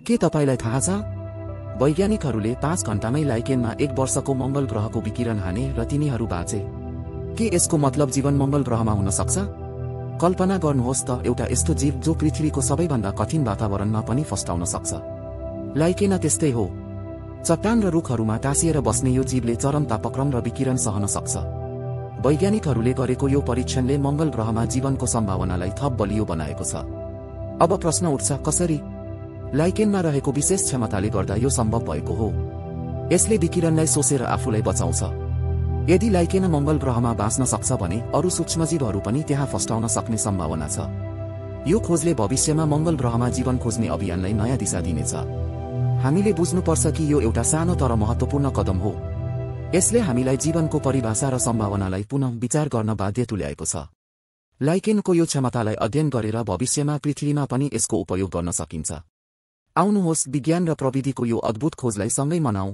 के तपाईलाई थाहा छ वैज्ञानिकहरूले 5 घण्टामै लाइकेनमा 1 वर्षको मंगल ग्रहको विकिरण हाने र तिनीहरू बाँचे। के यसको मतलब जीवन मंगल ग्रहमा हुन सक्छ? कल्पना गर्नुहोस् त एउटा यस्तो जीव जो पृथ्वीको सबैभन्दा कठिन वातावरणमा पनि फस्टाउन सक्छ। लाइकेन त्यस्तै हो। चट्टान र रुखहरूमा टाँसिएर बस्ने यो जीवले चरम तापक्रम र विकिरण सहन सक्छ। वैज्ञानिकहरूले गरेको यो परीक्षणले मंगल ग्रहमा जीवनको सम्भावनालाई थप बलियो बनाएको छ। अब प्रश्न उठ्छ, कसरी? लाइकेनमा रहेको विशेष क्षमताले गर्दा यो सम्भव भएको हो। यसले विकिरणलाई सोसेर आफूलाई बचाउँछ। यदि लाइकेन मंगल ग्रहमा बाँच्न सक्छ भने अरू सूक्ष्मजीवहरू पनि त्यहाँ फस्टाउन सक्ने सम्भावना छ। यो खोजले भविष्यमा मंगल ग्रहमा जीवन खोज्ने अभियानलाई नयाँ दिशा दिनेछ। हामीले बुझ्नुपर्छ कि यो एउटा सानो तर महत्त्वपूर्ण कदम हो। यसले हामीलाई जीवनको परिभाषा र सम्भावनालाई पुनः विचार गर्न बाध्य तुल्याएको छ। लाइकेनको यो क्षमतालाई अध्ययन गरेर भविष्यमा पृथ्वीमा पनि यसको उपयोग गर्न सकिन्छ। आउनुहोस् विज्ञान र प्रविधिको यो अद्भुत खोजलाई सँगै मनाऊ।